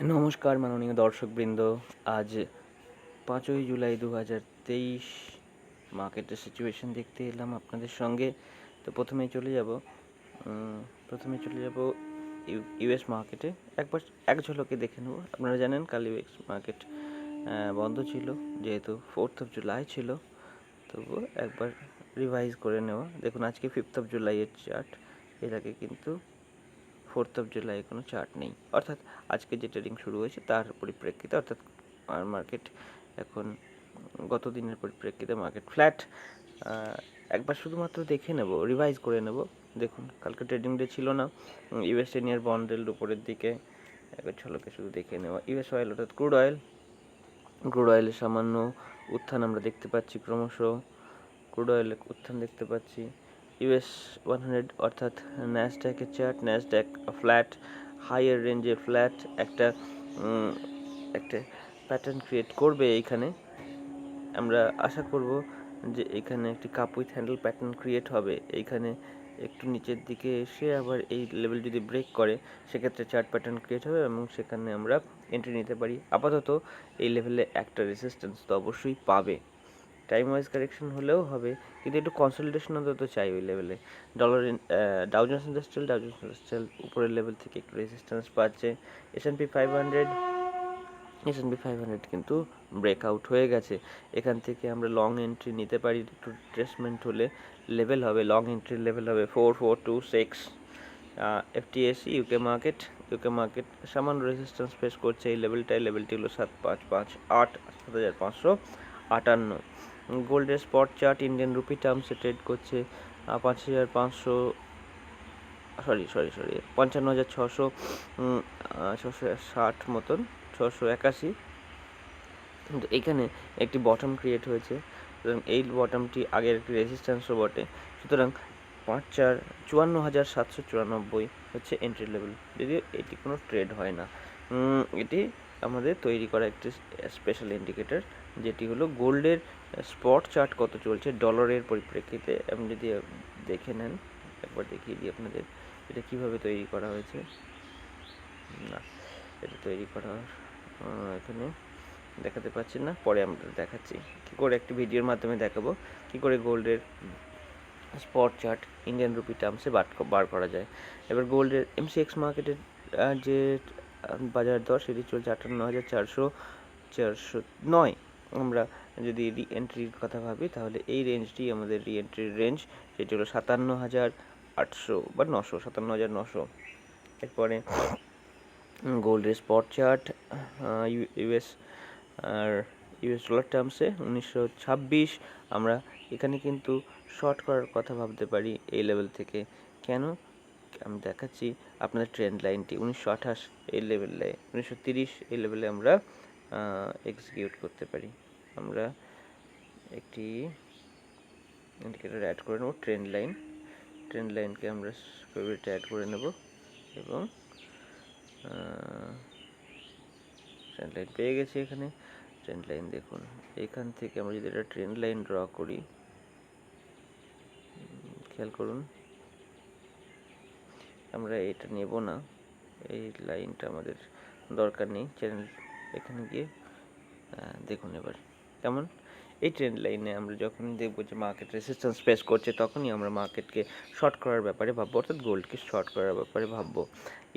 নমস্কার মাননীয় দর্শকবৃন্দ। আজ 5ই জুলাই 2023 মার্কেটের সিচুয়েশন দেখতে এলাম আপনাদের সঙ্গে। তো প্রথমেই চলে যাব ইউএস মার্কেটে। একবার এক ঝলকে দেখে নেব। আপনারা জানেন কাল ইউএস মার্কেট বন্ধ ছিল, যেহেতু 4th of July ছিল। তবুও একবার রিভাইজ করে নেওয়া। দেখুন আজকে 5th of July এর চার্ট, এর আগে কিন্তু 4th of July কোনো চার্ট নেই, অর্থাৎ আজকে যে ট্রেডিং শুরু হয়েছে তার পরিপ্রেক্ষিতে, অর্থাৎ মার্কেট এখন গত দিনের পরিপ্রেক্ষিতে মার্কেট ফ্ল্যাট। একবার শুধুমাত্র দেখে নেব, রিভাইজ করে নেব। দেখুন কালকে ট্রেডিং ডে ছিল না। ইউএস 10-year বন্ড yield উপরের দিকে, একবার ঝলকে শুধু দেখে নেওয়া। ইউএস অয়েল অর্থাৎ ক্রুড অয়েলের সামান্য উত্থান আমরা দেখতে পাচ্ছি, ক্রমশ ক্রুড অয়েলের উত্থান দেখতে পাচ্ছি। ইউএস 100 অর্থাৎ ন্যাসড্যাকের চার্ট, ন্যাসড্যাক ফ্ল্যাট, হাইয়ার রেঞ্জে ফ্ল্যাট একটা প্যাটার্ন ক্রিয়েট করবে। এইখানে আমরা আশা করব যে এখানে একটি cup with handle pattern create হবে। এইখানে একটু নিচের দিকে এসে আবার এই লেভেল যদি ব্রেক করে, সেক্ষেত্রে চার্ট প্যাটার্ন ক্রিয়েট হবে এবং সেখানে আমরা এন্ট্রি নিতে পারি। আপাতত এই লেভেলে একটা রেজিস্ট্যান্স তো অবশ্যই পাবে। টাইম ওয়াইজ কারেকশন হলেও হবে, কিন্তু একটু কনসলিডেশন অন্তত চাই ওই লেভেলে। ডাউ জোন্স ইন্ডাস্ট্রিয়াল উপরের লেভেল থেকে একটু রেজিস্ট্যান্স পাচ্ছে। S&P 500 কিন্তু ব্রেকআউট হয়ে গেছে। এখান থেকে আমরা লং এন্ট্রি নিতে পারি। একটু রিট্রেসমেন্ট হলে লেভেল হবে, লং এন্ট্রির লেভেল হবে 4426। FTSE ইউকে মার্কেট সামান্য রেজিস্ট্যান্স ফেস করছে এই লেভেলটায়। লেভেলটি হলো 7558। গোল্ডের স্পট চার্ট ইন্ডিয়ান রুপি টার্মসে ট্রেড করছে 55,660 মতন, 681। কিন্তু এখানে একটি বটম ক্রিয়েট হয়েছে, সুতরাং এই বটমটি আগের একটি রেজিস্ট্যান্সও বটে। সুতরাং 54,794 হচ্ছে এন্ট্রি লেভেল, যদিও এটি কোনো ট্রেড হয় না। এটি আমাদের তৈরি করা একটি স্পেশাল ইন্ডিকেটর, যেটি হলো গোল্ডের স্পট চার্ট কত চলছে ডলারের পরিপ্রেক্ষিতে। আপনি যদি দেখে নেন, একবার দেখিয়ে দিই আপনাদের এটা কিভাবে তৈরি করা হয়েছে। না, এটা তৈরি করা এখানে দেখাতে পাচ্ছি না, পরে আমরা দেখাচ্ছি কী করে, একটি ভিডিওর মাধ্যমে দেখাবো কী করে গোল্ডের স্পট চার্ট ইন্ডিয়ান রুপি টার্মসে বার করা যায়। এবার গোল্ডের MCX মার্কেটের যে বাজার দর, সেটি চলছে 58,409। আমরা যদি রি এন্ট্রির কথা ভাবি, তাহলে এই রেঞ্জটি আমাদের রি এন্ট্রির রেঞ্জ, সেটি হলো 57,800 বা 900, 57,900। এরপরে গোল্ডের স্পট চার্ট ইউএস ডলার টার্মসে 1926। আমরা এখানে কিন্তু শর্ট করার কথা ভাবতে পারি এই লেভেল থেকে। কেন আমি দেখাচ্ছি আপনাদের ট্রেন্ড লাইনটি 1928 এই লেভেলে, 1930 এই লেভেলে আমরা এক্সিকিউট করতে পারি। আমরা একটি ইন্ডিকেটর অ্যাড করে নেব, ট্রেন্ড লাইনকে আমরা ফেভারিটে অ্যাড করে নেব এবং ট্রেন্ড লাইন পেয়ে গেছি। এখানে ট্রেন্ড লাইন দেখুন, এখান থেকে আমরা যদি একটা ট্রেন্ড লাইন ড্র করি, খেয়াল করুন, আমরা এটা নেব না, এই লাইনটা আমাদের দরকার নেই। চ্যানেল এখানে গিয়ে দেখুন এবার কেমন। এই ট্রেন্ড লাইনে আমরা যখন দেখবো যে মার্কেট রেজিস্ট্যান্স ফেস করছে, তখনই আমরা মার্কেটকে শর্ট করার ব্যাপারে ভাববো, অর্থাৎ গোল্ডকে শর্ট করার ব্যাপারে ভাববো।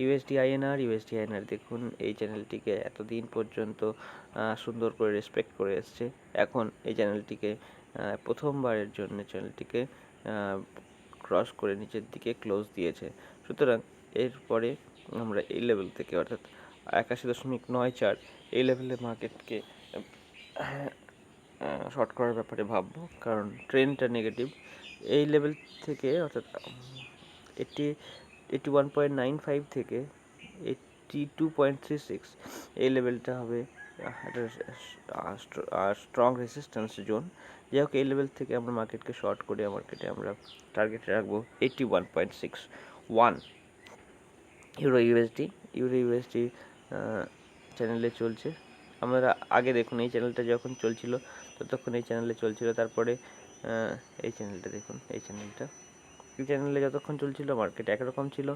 ইউএসডি আইএনআর দেখুন, এই চ্যানেলটিকে এতদিন পর্যন্ত সুন্দর করে রেসপেক্ট করে এসছে। এখন এই চ্যানেলটিকে প্রথমবারের জন্য চ্যানেলটিকে ক্রস করে নিচের দিকে ক্লোজ দিয়েছে। সুতরাং এরপরে আমরা এই লেভেল থেকে, অর্থাৎ 81.94 এই লেভেলে মার্কেটকে শর্ট করার ব্যাপারে ভাববো, কারণ ট্রেন্ডটা নেগেটিভ। এই লেভেল থেকে, অর্থাৎ 81.95 থেকে 82.36 এই লেভেলটা হবে একটা স্ট্রং রেজিস্ট্যান্স জোন। যাই হোক, এই লেভেল থেকে আমরা মার্কেটকে শর্ট করে মার্কেটে আমরা টার্গেটে রাখবো 81.61। ইউরো ইউএসডি চ্যানেলে চলছে। আমরা আগে দেখুন, এই চ্যানেলটা যখন চলছিল ততক্ষণ এই চ্যানেলে চলছিল, তারপরে এই চ্যানেলটা দেখুন, এই চ্যানেলটা একই চ্যানেলে যতক্ষণ চলছিল মার্কেট একরকম ছিল,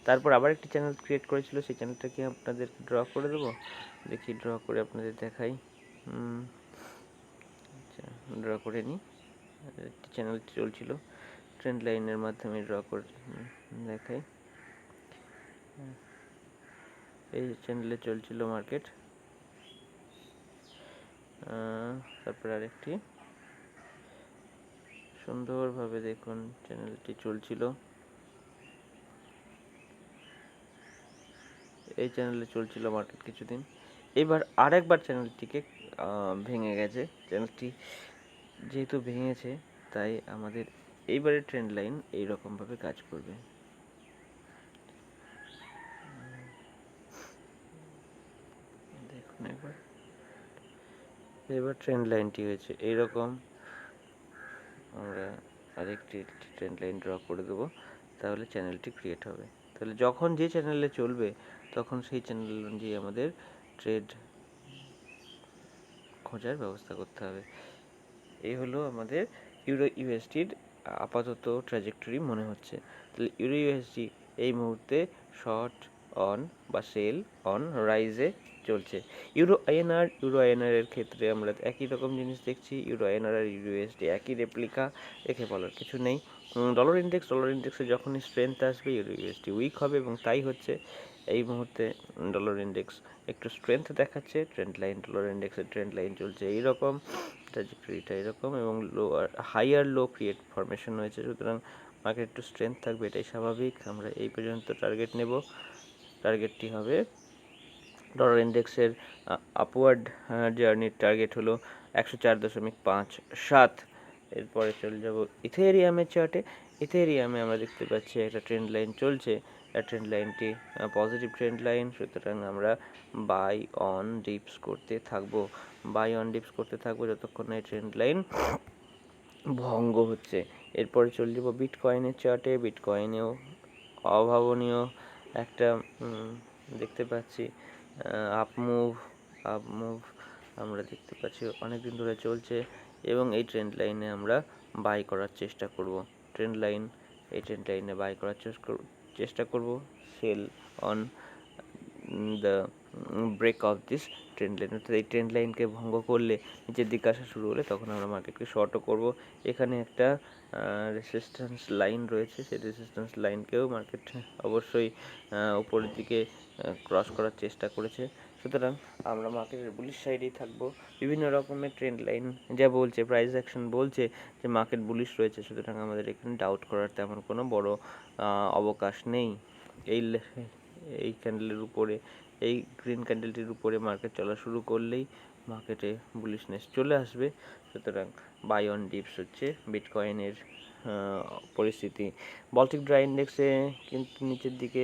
তারপর আবার একটি চ্যানেল ক্রিয়েট করেছিল, সেই চ্যানেলটাকে আপনাদের ড্র করে দেবো, দেখি ড্র করে আপনাদের দেখাই। আচ্ছা, ড্র করে নিই। একটি চ্যানেল চলছিল, ট্রেন্ড লাইনের মাধ্যমে ড্র করে দেখাই। এই চ্যানেলে চলছিল মার্কেট, তারপর আরেকটি সুন্দরভাবে দেখুন চ্যানেলটি চলছিল, এই চ্যানেলে চলছিল মার্কেট কিছুদিন। এবার আরেকবার চ্যানেলটিকে ভেঙে গেছে, চ্যানেলটি যেহেতু ভেঙেছে তাই আমাদের এইবারের ট্রেন্ড লাইন এইরকমভাবে কাজ করবে। দেখুন এবার ট্রেন্ড লাইনটি হয়েছে এইরকম। আমরা আরেকটি ট্রেন্ড লাইন ড্র করে দেবো, তাহলে চ্যানেলটি ক্রিয়েট হবে। তাহলে যখন যে চ্যানেলে চলবে তখন সেই চ্যানেল অনুযায়ী আমাদের ট্রেড খোঁজার ব্যবস্থা করতে হবে। এই হলো আমাদের ইউরো ইউএসডির আপাতত ট্র্যাজেক্টরি মনে হচ্ছে। তাহলে ইউরো ইউএসডি এই মুহূর্তে শর্ট অন বা সেল অন রাইজে চলছে। ইউরো আইএনআর এর ক্ষেত্রে আমরা একই রকম জিনিস দেখছি, ইউরো আইএনআর আর ইউরো ইউএসডি একই রেপ্লিকা, একে বলার কিছু নেই। ডলার ইন্ডেক্সে যখনই স্ট্রেংথ আসবে ইউরো ইউএসডি উইক হবে, এবং তাই হচ্ছে। এই মুহূর্তে ডলার ইন্ডেক্স একটু স্ট্রেংথ দেখাচ্ছে, ট্রেন্ড লাইন ডলার ইন্ডেক্সের ট্রেন্ড লাইন চলছে এইরকম, ট্র্যাজেক্টরিটা এরকম, এবং low higher low create formation হয়েছে, সুতরাং মার্কেট একটু স্ট্রেংথ থাকবে, এটাই স্বাভাবিক। আমরা এই পর্যন্ত টার্গেট নেব, টার্গেটটি হবে ডলার ইন্ডেক্সের আপওয়ার্ড জার্নির টার্গেট হলো 104.57। এরপরে চলে যাব ইথেরিয়ামের চার্টে। ইথেরিয়ামে আমরা দেখতে পাচ্ছি একটা ট্রেন্ড লাইন চলছে, ট্রেন্ড লাইনটি পজিটিভ ট্রেন্ড লাইন, সুতরাং আমরা বাই অন ডিপস করতে থাকবো যতক্ষণ না এই ট্রেন্ড লাইন ভঙ্গ হচ্ছে। এরপরে চলে যাব বিটকয়েনের চার্টে। বিটকয়েনেও অভাবনীয় একটা দেখতে পাচ্ছি আপ মুভ আমরা দেখতে পাচ্ছি অনেক দিন ধরে চলছে, এবং এই ট্রেন্ড লাইনে আমরা বাই করার চেষ্টা করব। এই ট্রেন্ড লাইনে বাই করার চেষ্টা করব, sell on the break of this trend line. অর্থাৎ এই ট্রেন্ড লাইনকে ভঙ্গ করলে, নিচের দিকে আসা শুরু হলে, তখন আমরা মার্কেটকে শর্টও করব। এখানে একটা রেসিস্ট্যান্স লাইন রয়েছে, সেই রেসিস্ট্যান্স লাইনকেও মার্কেট অবশ্যই উপরের দিকে ক্রস করার চেষ্টা করেছে, সুতরাং আমরা মার্কেটের বুলিশ সাইডেই থাকবো। বিভিন্ন রকমের ট্রেন্ড লাইন যা বলছে, প্রাইস অ্যাকশন বলছে যে মার্কেট বুলিশ রয়েছে, সুতরাং আমাদের এখানে ডাউট করার তেমন কোনো বড় অবকাশ নেই। এই ক্যান্ডেলের উপরে, এই গ্রিন ক্যান্ডেলটির উপরে মার্কেট চলা শুরু করলেই মার্কেটে বুলিশনেস চলে আসবে, সুতরাং বাই অন ডিপস হচ্ছে বিটকয়েনের পরিস্থিতি। বলটিক ড্রাই ইন্ডেক্সে কিন্তু নিচের দিকে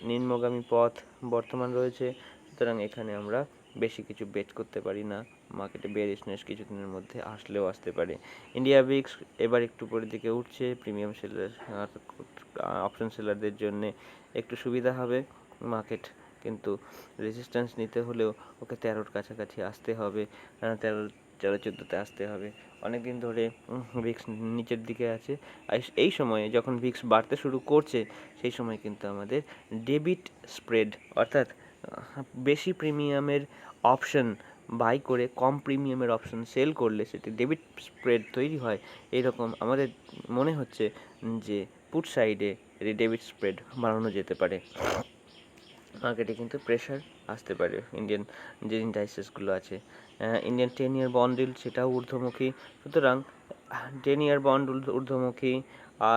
নিম্নগামী পথ বর্তমান রয়েছে, সুতরাং এখানে আমরা বেশি কিছু বেট করতে পারি না, মার্কেটে বেয়ারিশনেস কিছুদিনের মধ্যে আসলেও আসতে পারে। ইন্ডিয়া ভিক্স এবার একটু উপরের দিকে উঠছে, প্রিমিয়াম সেলার অপশন সেলারদের জন্য একটু সুবিধা হবে। মার্কেট কিন্তু রেজিস্ট্যান্স নিতে হলেও ওকে 13-র কাছাকাছি আসতে হবে, 13-14-তে আসতে হবে। অনেক দিন ধরে ভিক্স নিচের দিকে আছে, এই সময়ে যখন ভিক্স বাড়তে শুরু করছে সেই সময় কিন্তু আমাদের ডেবিট স্প্রেড, অর্থাৎ বেশি প্রিমিয়ামের অপশন বাই করে কম প্রিমিয়ামের অপশন সেল করলে সেটি ডেবিট স্প্রেড তৈরি হয়। এইরকম আমাদের মনে হচ্ছে যে পুট সাইডে ডেবিট স্প্রেড বাড়ানো যেতে পারে, মার্কেটে কিন্তু প্রেশার আসতে পারে। ইন্ডিয়ান যে ইন্ডাইসেসগুলো আছে, ইন্ডিয়ান 10-year বন্ড ইল্ড সেটাও ঊর্ধ্বমুখী, সুতরাং 10-year বন্ড ঊর্ধ্বমুখী,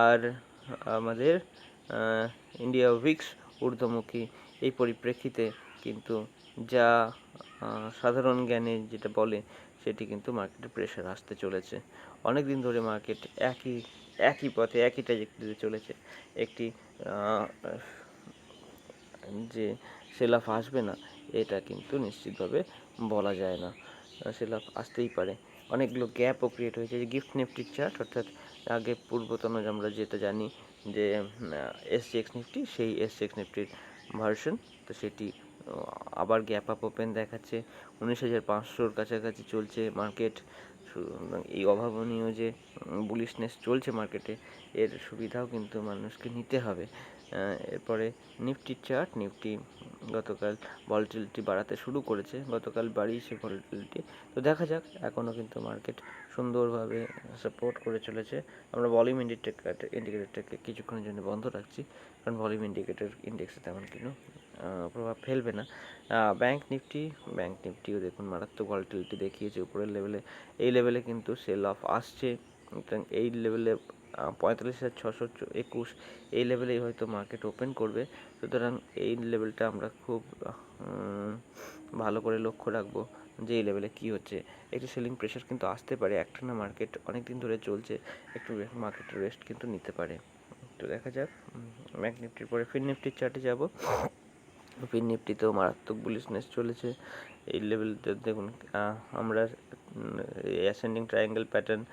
আর আমাদের ইন্ডিয়া উইক্স ঊর্ধ্বমুখী। এই পরিপ্রেক্ষিতে কিন্তু যা সাধারণ জ্ঞানে যেটা বলে সেটি কিন্তু মার্কেটে প্রেশার আসতে চলেছে। অনেক দিন ধরে মার্কেট একই পথে একই ট্র্যাজেক্টরিতে চলেছে, একটি যে সেল অফ আসবে না এটা কিন্তু নিশ্চিতভাবে বলা যায় না, সেল অফ আসতেই পারে। অনেকগুলো গ্যাপও ক্রিয়েট হয়েছে, যে গিফট নিফটির চার্ট, অর্থাৎ আগে পূর্বতন আমরা যেটা জানি যে এসজিএক্স নিফটি, সেই এসজিএক্স নিফটির ভার্সন, তো সেটি আবার গ্যাপ আপ ওপেন দেখাচ্ছে, 19,500-র কাছাকাছি চলছে মার্কেট, এই অভাবনীয় যে বুলিশনেস চলছে মার্কেটে, এর সুবিধাও কিন্তু মানুষকে নিতে হবে। এরপরে নিফটির চার্ট, নিফটি গতকাল ভলাটিলিটি বাড়াতে শুরু করেছে, গতকাল বাড়িয়েছে ভলাটিলিটি। তো দেখা যাক, এখনও কিন্তু মার্কেট সুন্দরভাবে সাপোর্ট করে চলেছে। আমরা ভলিউম ইন্ডিকেটরটাকে কিছুক্ষণের জন্য বন্ধ রাখছি, কারণ ভলিউম ইন্ডিকেটর ইন্ডেক্সে তেমন কোনো প্রভাব ফেলবে না। ব্যাংক নিফটিও দেখুন মারাত্মক ভলাটিলিটি দেখিয়েছে উপরের লেভেলে। এই লেভেলে কিন্তু সেল অফ আসছে, এই লেভেলে 45,621 এই লেভেলেই হয়তো মার্কেট ওপেন করবে। সুতরাং এই লেভেলটা আমরা খুব ভালো করে লক্ষ্য রাখবো যে এই লেভেলে কী হচ্ছে। একটু সেলিং প্রেশার কিন্তু আসতে পারে, একটানা মার্কেট অনেক দিন ধরে চলছে, একটু মার্কেটের রেস্ট কিন্তু নিতে পারে। তো দেখা যাক। ব্যাংক নিফটির পরে ফিন নিফটির চার্টে যাব। ফিন নিফটিতেও মারাত্মক বুলিশনেস চলেছে। এই লেভেলতে দেখুন, আমরা অ্যাসেন্ডিং ট্রায়াঙ্গেল প্যাটার্ন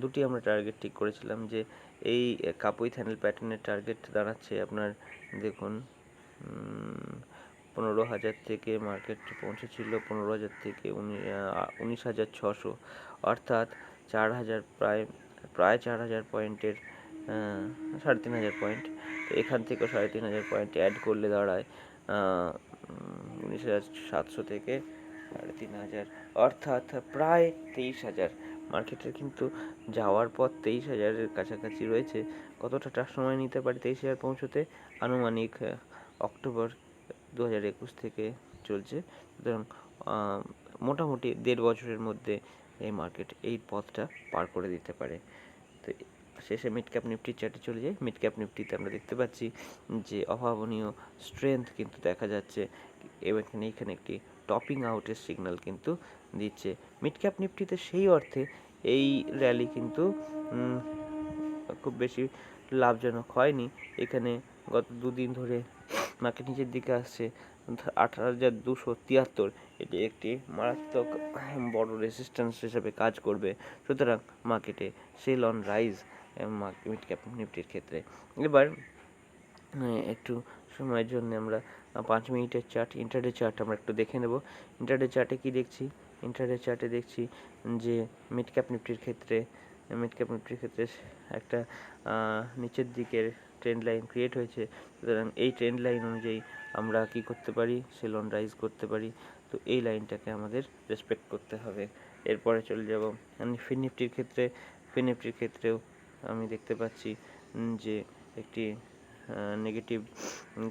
দুটি আমরা টার্গেট ঠিক করেছিলাম, যে এই কাপুই থ্যানেল প্যাটার্নের টার্গেট দাঁড়াচ্ছে আপনার দেখুন 15,000 থেকে মার্কেট পৌঁছেছিল 15,000 থেকে 19,600, অর্থাৎ 4,000 প্রায় 4,000 পয়েন্টের 3,500 পয়েন্ট। তো এখান থেকেও 3,500 পয়েন্ট অ্যাড করলে দাঁড়ায় 19,700 থেকে 3,500, অর্থাৎ প্রায় 23,000। মার্কেটের কিন্তু যাওয়ার পথ 23,000-এর কাছাকাছি রয়েছে। কতটা সময় নিতে পারে 23,000 পৌঁছতে? আনুমানিক অক্টোবর 2021 থেকে চলছে। সুতরাং মোটামুটি 1.5 বছরের মধ্যে এই মার্কেট এই পথটা পার করে দিতে পারে। তো শেষে মিড ক্যাপ নিফটির চার্টে চলে যাই। মিড ক্যাপ নিফটিতে আমরা দেখতে পাচ্ছি যে অভাবনীয় স্ট্রেংথ কিন্তু দেখা যাচ্ছে, এখানে একটি টপিং আউটের সিগন্যাল কিন্তু দিচ্ছে। মিড ক্যাপ নিফটিতে সেই অর্থে এই র্যালি কিন্তু খুব বেশি লাভজনক হয়নি। এখানে গত দুদিন ধরে মার্কেট নিচের দিকে আসছে 18,273, এটি একটি মারাত্মক বড় রেজিস্ট্যান্স হিসেবে কাজ করবে। সুতরাং মার্কেটে sell on rise mid cap নিফটির ক্ষেত্রে। এবার একটু সময়ের জন্য আমরা 5 মিনিটের চার্ট, ইন্টারডে চার্ট আমরা একটু দেখে নেব। ইন্টারডে চার্টে কি দেখছি? ইন্টারডে চার্টে দেখছি যে মিড ক্যাপ নিফটির ক্ষেত্রে একটা নিচের দিকের ট্রেন্ড লাইন ক্রিয়েট হয়েছে। সুতরাং এই ট্রেন্ড লাইন অনুযায়ী আমরা কি করতে পারি? সেল অন রাইজ করতে পারি। তো এই লাইনটাকে আমাদের রেসপেক্ট করতে হবে। এরপরে চলে যাব ফিন নিফটির ক্ষেত্রেও আমি দেখতে পাচ্ছি যে একটি নেগেটিভ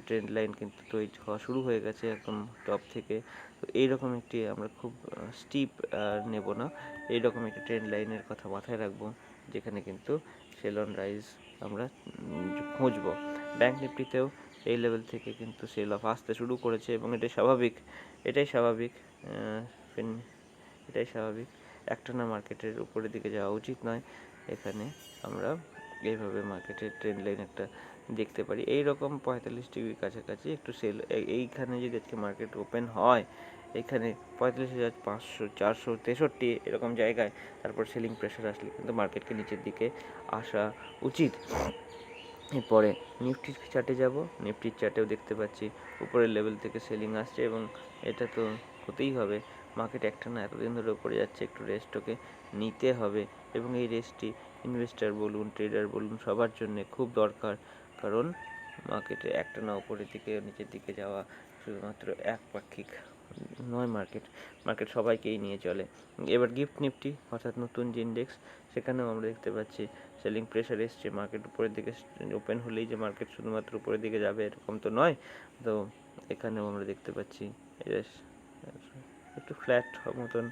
ট্রেন্ড লাইন কিন্তু তৈরি হওয়া শুরু হয়ে গেছে একদম টপ থেকে। তো এইরকম একটি আমরা খুব স্টিপ নেব না, এইরকম একটি ট্রেন্ড লাইনের কথা মাথায় রাখবো, যেখানে কিন্তু সেল অন রাইজ আমরা খুঁজবো। ব্যাংক নিফটিতেও এই লেভেল থেকে কিন্তু সেল অফ আসতে শুরু করেছে এবং এটাই স্বাভাবিক। একটানা মার্কেটের উপরের দিকে যাওয়া উচিত নয়। এখানে আমরা এইভাবে মার্কেটের ট্রেন্ড লাইন একটা দেখতে পারি, এইরকম 45 ডিগ্রির কাছাকাছি একটু সেল। এইখানে যদি আজকে মার্কেট ওপেন হয়, এখানে 45,500, 463 এরকম জায়গায়, তারপর সেলিং প্রেশার আসলে কিন্তু মার্কেটকে নিচের দিকে আসা উচিত। এরপরে নিফটির চার্টে যাব। নিফটির চার্টেও দেখতে পাচ্ছি উপরের লেভেল থেকে সেলিং আসছে এবং এটা তো হতেই হবে। মার্কেট একটানা এতদিন ধরে উপরে যাচ্ছে, একটু রেস্টকে নিতে হবে এবং এই রেস্টটি ইনভেস্টার বলুন, ট্রেডার বলুন, সবার জন্য খুব দরকার। কারণ মার্কেটে একটানা উপরের দিকে নিচের দিকে যাওয়া শুধুমাত্র একপাক্ষিক নয়, মার্কেট সবাইকেই নিয়ে চলে। এবার গিফট নিফটি, অর্থাৎ নতুন যে ইন্ডেক্স, সেখানেও আমরা দেখতে পাচ্ছি সেলিং প্রেশার এসছে। মার্কেট উপরের দিকে ওপেন হলেই যে মার্কেট শুধুমাত্র উপরের দিকে যাবে এরকম তো নয়। তো এখানেও আমরা দেখতে পাচ্ছি একটু ফ্ল্যাট মতন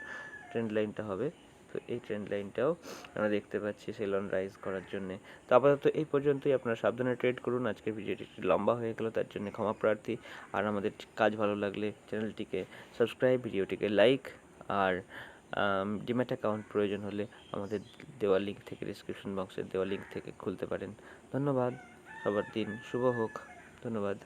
ট্রেন্ড লাইনটা হবে। তো এই ট্রেন্ড লাইনটাও আমরা দেখতে পাচ্ছি সেল অন রাইজ করার জন্যে। তো আপাতত এই পর্যন্তই। আপনারা সাবধানে ট্রেড করুন। আজকের ভিডিওটি একটু লম্বা হয়ে গেল, তার জন্য ক্ষমা প্রার্থী। আর আমাদের কাজ ভালো লাগলে চ্যানেলটিকে সাবস্ক্রাইব, ভিডিওটিকে লাইক, আর ডিম্যাট অ্যাকাউন্ট প্রয়োজন হলে আমাদের দেওয়া লিঙ্ক থেকে, ডিসক্রিপশন বক্সের দেওয়া লিঙ্ক থেকে খুলতে পারেন। ধন্যবাদ। সবার দিন শুভ হোক। ধন্যবাদ।